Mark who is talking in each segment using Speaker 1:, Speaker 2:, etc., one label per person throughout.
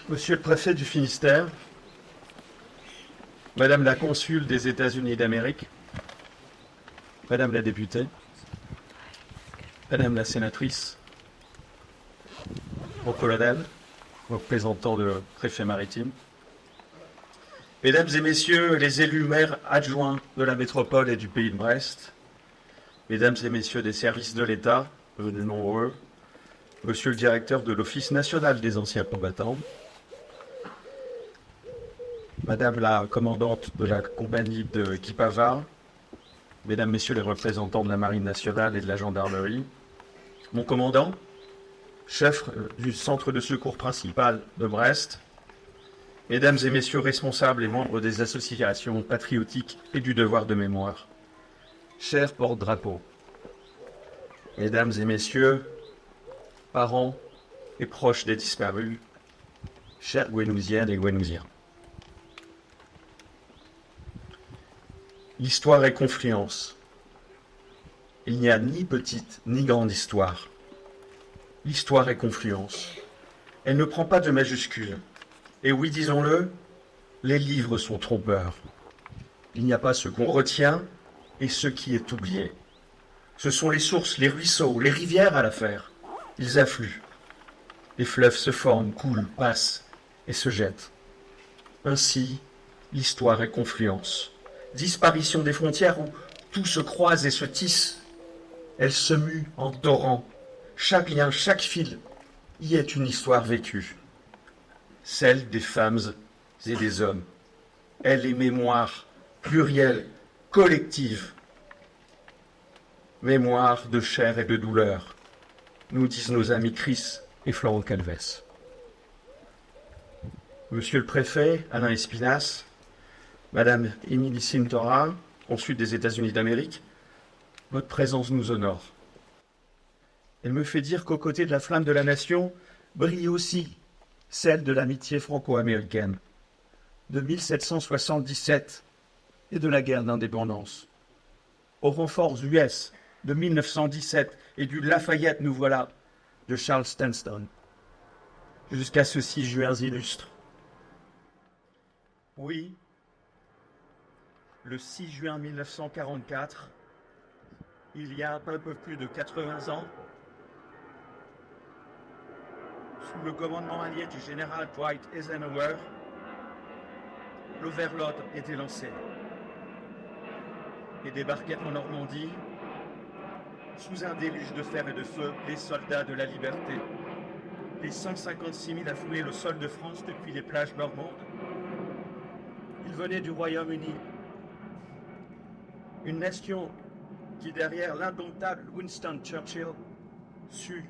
Speaker 1: Monsieur le préfet du Finistère, Madame la consul des États-Unis d'Amérique, Madame la députée, Madame la sénatrice, mon colonel, représentant le préfet maritime, Mesdames et Messieurs les élus maires adjoints de la métropole et du pays de Brest, Mesdames et Messieurs des services de l'État, venus nombreux, Monsieur le directeur de l'Office national des anciens combattants, Madame la commandante de la compagnie de Kipavár, Mesdames, Messieurs les représentants de la Marine nationale et de la gendarmerie, mon commandant, chef du centre de secours principal de Brest, Mesdames et Messieurs responsables et membres des associations patriotiques et du devoir de mémoire, chers porte-drapeaux, Mesdames et Messieurs, parents et proches des disparus, chers Guénousiennes et Guénousiens. L'histoire est confluence. Il n'y a ni petite ni grande histoire. L'histoire est confluence. Elle ne prend pas de majuscules. Et oui, disons-le, les livres sont trompeurs. Il n'y a pas ce qu'on retient et ce qui est oublié. Ce sont les sources, les ruisseaux, les rivières à l'affaire. Ils affluent. Les fleuves se forment, coulent, passent et se jettent. Ainsi, l'histoire est confluence. Disparition des frontières où tout se croise et se tisse. Elle se mue en torrent. Chaque lien, chaque fil y est une histoire vécue. Celle des femmes et des hommes. Elle est mémoire, plurielle, collective. Mémoire de chair et de douleur, nous disent nos amis Chris et Florent Calves. Monsieur le préfet, Alain Espinasse, Madame Émilie Cintora, consul des États-Unis d'Amérique, votre présence nous honore. Elle me fait dire qu'aux côtés de la flamme de la nation brille aussi celle de l'amitié franco-américaine, de 1777 et de la guerre d'indépendance. Aux renforts US de 1917 et du Lafayette nous voilà de Charles Stanton, jusqu'à ce 6 juin illustre. Oui, le 6 juin 1944, il y a un peu plus de 80 ans, sous le commandement allié du général Dwight Eisenhower, l'Overlord était lancé et débarquaient en Normandie, sous un déluge de fer et de feu, les soldats de la liberté. Les 156 000 à fouler le sol de France depuis les plages normandes. Ils venaient du Royaume-Uni, une nation qui, derrière l'indomptable Winston Churchill, sut,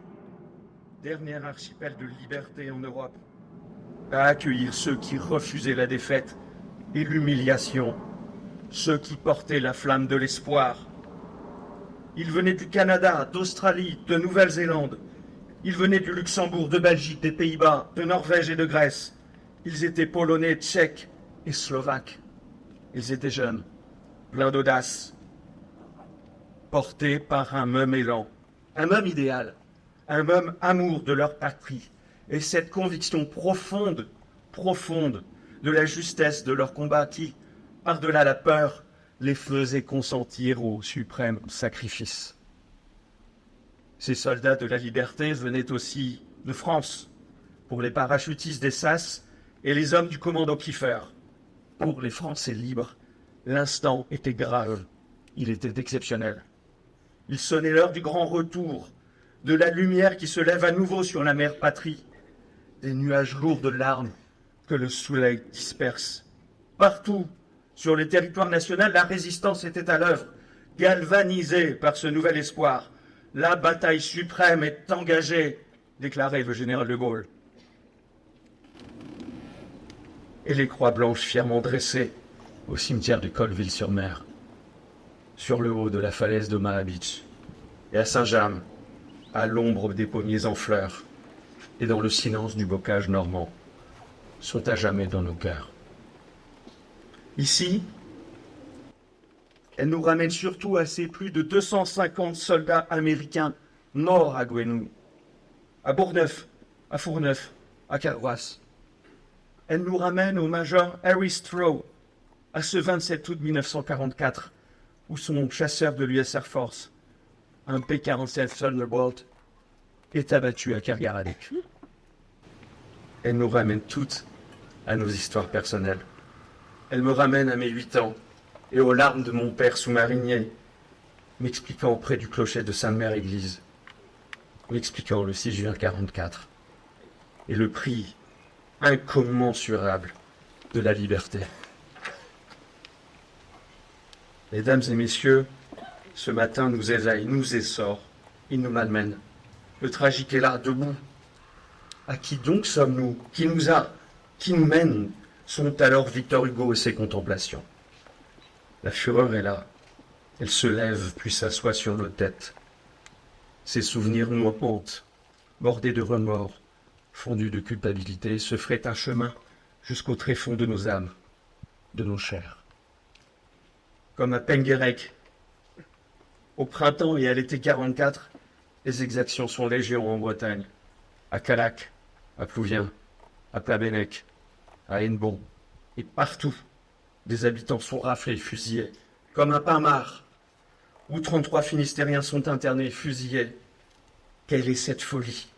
Speaker 1: dernier archipel de liberté en Europe, à accueillir ceux qui refusaient la défaite et l'humiliation, ceux qui portaient la flamme de l'espoir. Ils venaient du Canada, d'Australie, de Nouvelle-Zélande. Ils venaient du Luxembourg, de Belgique, des Pays-Bas, de Norvège et de Grèce. Ils étaient polonais, tchèques et slovaques. Ils étaient jeunes, pleins d'audace, portés par un même élan, un même idéal, un même amour de leur patrie et cette conviction profonde, profonde de la justesse de leur combat qui, par-delà la peur, les faisait consentir au suprême sacrifice. Ces soldats de la liberté venaient aussi de France, pour les parachutistes des SAS et les hommes du commando Kiefer. Pour les Français libres, l'instant était grave, il était exceptionnel. Il sonnait l'heure du grand retour, de la lumière qui se lève à nouveau sur la mère patrie, des nuages lourds de larmes que le soleil disperse. Partout, sur le territoire national, la résistance était à l'œuvre, galvanisée par ce nouvel espoir. La bataille suprême est engagée, déclarait le général de Gaulle. Et les croix blanches fièrement dressées au cimetière de Colville-sur-Mer, sur le haut de la falaise de Omaha Beach, et à Saint-James, à l'ombre des pommiers en fleurs, et dans le silence du bocage normand, sont à jamais dans nos cœurs. Ici, elle nous ramène surtout à ces plus de 250 soldats américains morts à Gwenou, à Bourgneuf, à Fourneuf, à Carroisse, Elle nous ramène au major Harry Stroh, à ce 27 août 1944, où son chasseur de l'US Air Force, un P-47 Thunderbolt, est abattu à Kerguelen. Elle nous ramène toutes à nos histoires personnelles. Elle me ramène à mes 8 ans et aux larmes de mon père sous-marinier, m'expliquant auprès du clocher de Sainte-Mère-Église, m'expliquant le 6 juin 44 et le prix incommensurable de la liberté. Mesdames et messieurs, ce matin nous éveille, nous essore, il nous malmène. Le tragique est là, debout. À qui donc sommes-nous? Qui nous mène? Sont alors Victor Hugo et ses contemplations. La fureur est là. Elle se lève puis s'assoit sur nos têtes. Ses souvenirs nous hantent, bordés de remords, fondus de culpabilité, se ferait un chemin jusqu'au tréfonds de nos âmes, de nos chairs. Comme à Penguerec, au printemps et à l'été 44, les exactions sont légion en Bretagne. À Callac, à Plouvien, à Plabennec, à Hennebon, et partout, des habitants sont raflés, fusillés, comme à Pinmar, où 33 Finistériens sont internés, fusillés. Quelle est cette folie?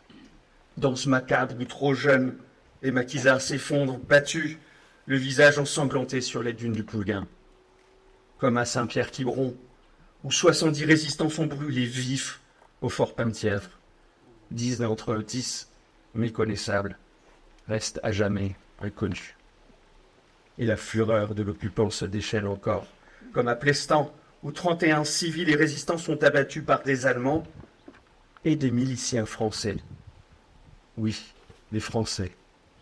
Speaker 1: Danse macabre où trop jeunes, les maquisards s'effondrent, battus, le visage ensanglanté sur les dunes du Plouguin. Comme à Saint-Pierre-Quiberon, où 70 résistants sont brûlés vifs au fort Penthièvre. 10 d'entre eux, 10 méconnaissables, restent à jamais inconnus. Et la fureur de l'occupant se déchaîne encore, comme à Plestan, où 31 civils et résistants sont abattus par des Allemands et des miliciens français. Oui, les Français,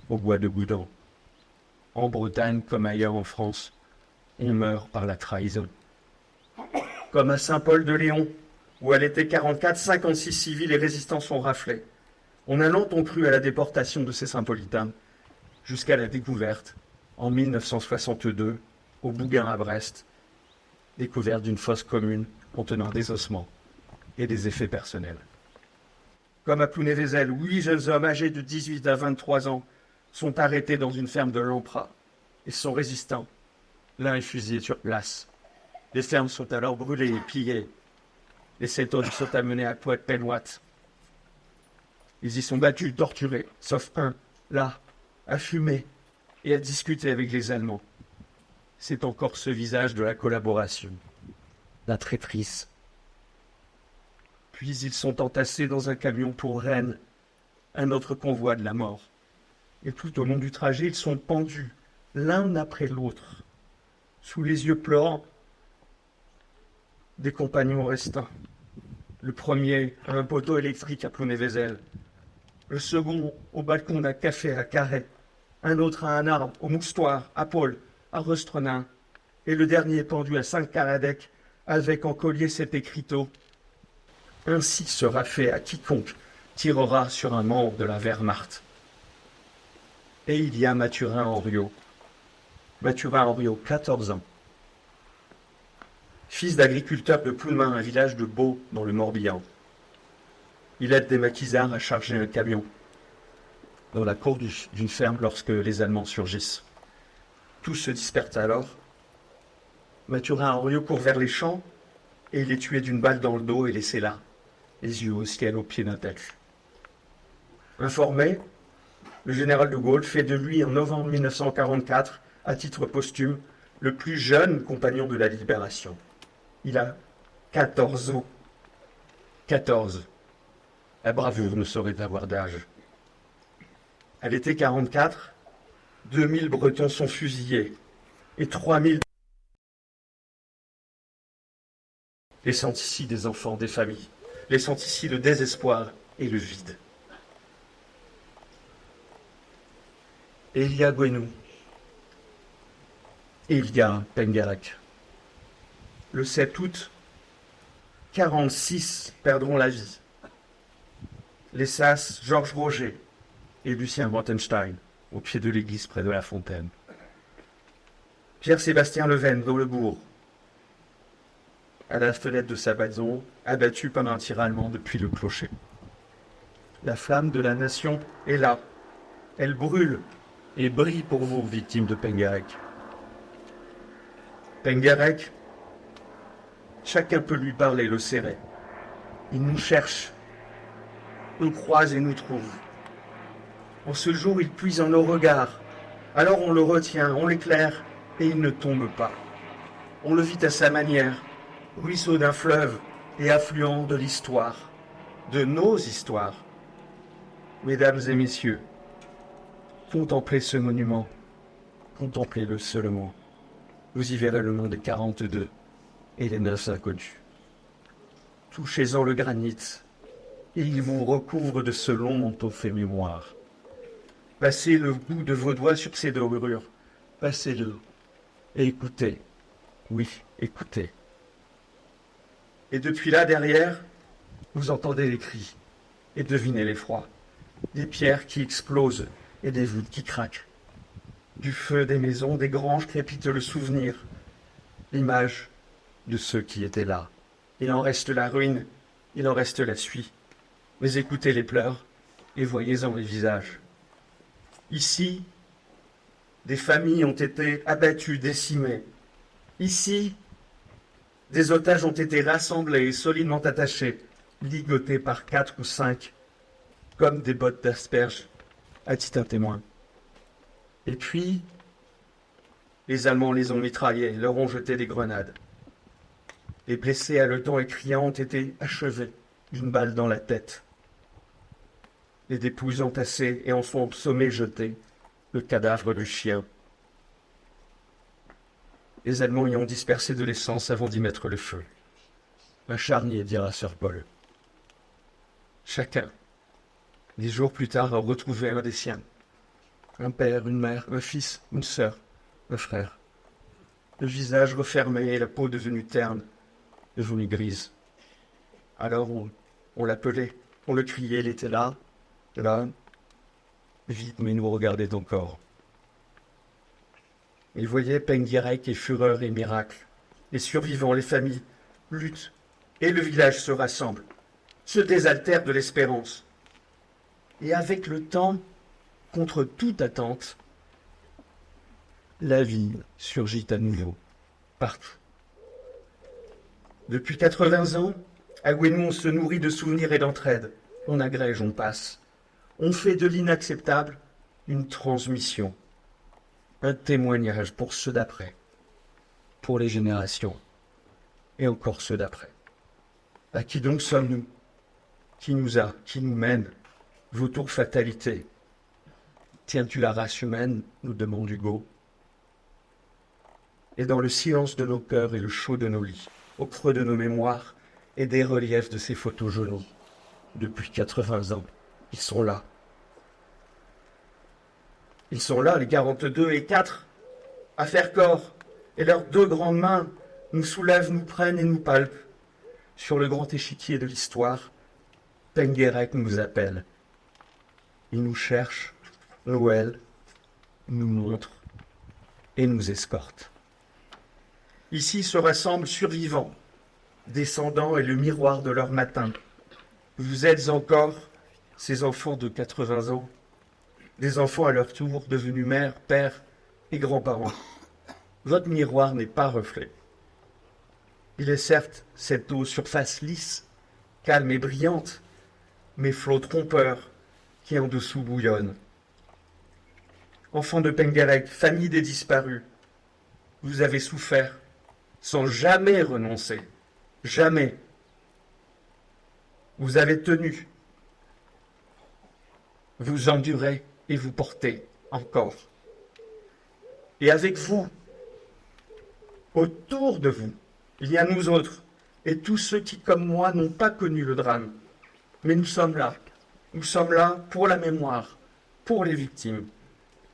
Speaker 1: au bois de Boudon. En Bretagne, comme ailleurs en France, on meurt par la trahison. Comme à Saint-Paul-de-Léon, où à l'été 44, 56 civils et résistants sont raflés. On a longtemps cru à la déportation de ces Saint-Paulitains, jusqu'à la découverte, en 1962, au Bouguin à Brest, découverte d'une fosse commune contenant des ossements et des effets personnels. Comme à Plounévézel, 8 jeunes hommes âgés de 18 à 23 ans sont arrêtés dans une ferme de l'Emprat et sont résistants. L'un est fusillé sur place. Les fermes sont alors brûlées et pillées. Les 7 autres sont amenés à Pointe-Penouat. Ils y sont battus, torturés, sauf un, là, à fumer et à discuter avec les Allemands. C'est encore ce visage de la collaboration, la traîtrise. Puis ils sont entassés dans un camion pour Rennes, un autre convoi de la mort. Et tout au long du trajet, ils sont pendus, l'un après l'autre, sous les yeux pleurants des compagnons restants. Le premier à un poteau électrique à Plounévézel, le second au balcon d'un café à Carhaix, un autre à un arbre, au Moustoir, à Paul, à Rostrenin, et le dernier pendu à Saint-Caradec, avec en collier cet écriteau. Ainsi sera fait à quiconque tirera sur un membre de la Wehrmacht. Et il y a Mathurin Henriot. Mathurin Henriot, 14 ans. Fils d'agriculteur de Ploulmain, un village de Beau, dans le Morbihan. Il aide des maquisards à charger un camion dans la cour d'une ferme lorsque les Allemands surgissent. Tous se dispersent alors. Mathurin Henriot court vers les champs et il est tué d'une balle dans le dos et laissé là, les yeux au ciel au pied d'un texte. Informé, le général de Gaulle fait de lui en novembre 1944, à titre posthume, le plus jeune compagnon de la Libération. Il a 14 ans. 14. La bravoure ne saurait avoir d'âge. À l'été 44, 2000 Bretons sont fusillés et 3000 laissant ici des enfants, des familles, laissant ici le désespoir et le vide. Et il y a Gwenou. Et il y a Penguerec. Le 7 août, 46 perdront la vie. Les Sas, Georges Roger et Lucien Brantenstein, au pied de l'église près de la fontaine. Pierre-Sébastien Leven, dans le bourg, à la fenêtre de sa maison, abattu par un tir allemand depuis le clocher. La flamme de la nation est là. Elle brûle et brille pour vous, victimes de Pengarek. Pengarek, chacun peut lui parler, le serrer. Il nous cherche, nous croise et nous trouve. En ce jour, il puise en nos regards. Alors on le retient, on l'éclaire, et il ne tombe pas. On le vit à sa manière, ruisseau d'un fleuve et affluent de l'histoire, de nos histoires. Mesdames et messieurs, contemplez ce monument, contemplez-le seulement. Vous y verrez le nom des 42 et les 9 inconnus. Touchez-en le granit, et il vous recouvre de ce long manteau fait mémoire. Passez le bout de vos doigts sur ces dorures, passez-le, et écoutez, oui, écoutez. Et depuis là, derrière, vous entendez les cris, et devinez l'effroi. Des pierres qui explosent, et des voûtes qui craquent. Du feu des maisons, des granges crépite le souvenir, l'image de ceux qui étaient là. Il en reste la ruine, il en reste la suie. Mais écoutez les pleurs, et voyez-en les visages. Ici, des familles ont été abattues, décimées. Ici, des otages ont été rassemblés et solidement attachés, ligotés par 4 ou 5, comme des bottes d'asperges, a-t-il un témoin. Et puis, les Allemands les ont mitraillés, leur ont jeté des grenades. Les blessés haletants et criants ont été achevés d'une balle dans la tête. Les dépouilles entassées et en sont sommés jetés, le cadavre du chien. Les Allemands y ont dispersé de l'essence avant d'y mettre le feu. Un charnier, dira Sir Paul. Chacun, des jours plus tard, a retrouvé un des siens. Un père, une mère, un fils, une sœur, un frère. Le visage refermé et la peau devenue terne, devenue grise. Alors on l'appelait, on le criait, il était là, vite, mais il nous regardait encore. Il voyait Pengarek et fureur et miracle. Les survivants, les familles, luttent, et le village se rassemble, se désaltère de l'espérance. Et avec le temps, contre toute attente, la vie surgit à nouveau, partout. Depuis 80 ans, à Gwenou, on se nourrit de souvenirs et d'entraide. On agrège, on passe. On fait de l'inacceptable une transmission, un témoignage pour ceux d'après, pour les générations, et encore ceux d'après. À qui donc sommes-nous? Qui nous a, qui nous mène? Vautour fatalité. Tiens-tu la race humaine, nous demande Hugo. Et dans le silence de nos cœurs et le chaud de nos lits, au creux de nos mémoires et des reliefs de ces photos jaunies, depuis 80 ans, ils sont là. Ils sont là, les 42 et 4, à faire corps, et leurs 2 grandes mains nous soulèvent, nous prennent et nous palpent. Sur le grand échiquier de l'histoire, Pengarek nous appelle. Il nous cherche, Noël, nous montre et nous escorte. Ici se rassemblent survivants, descendants et le miroir de leur matin. Vous êtes encore ces enfants de 80 ans, des enfants à leur tour devenus mères, pères et grands-parents. Votre miroir n'est pas reflet. Il est certes cette eau surface lisse, calme et brillante, mais flot trompeur qui en dessous bouillonne. Enfants de Pengarek, famille des disparus, vous avez souffert sans jamais renoncer, jamais. Vous avez tenu, vous endurez et vous portez encore. Et avec vous, autour de vous, il y a nous autres et tous ceux qui, comme moi, n'ont pas connu le drame. Mais nous sommes là pour la mémoire, pour les victimes.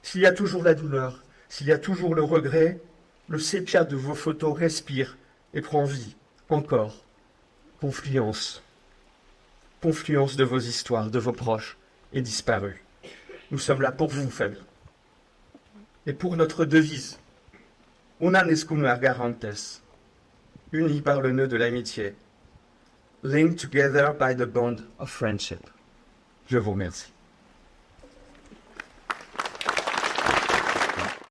Speaker 1: S'il y a toujours la douleur, s'il y a toujours le regret, le sépia de vos photos respire et prend vie, encore. Confluence de vos histoires, de vos proches et disparus. Nous sommes là pour vous, famille. Et pour notre devise, Unanescum Garantes, unis par le nœud de l'amitié, linked together by the bond of friendship. Je vous remercie.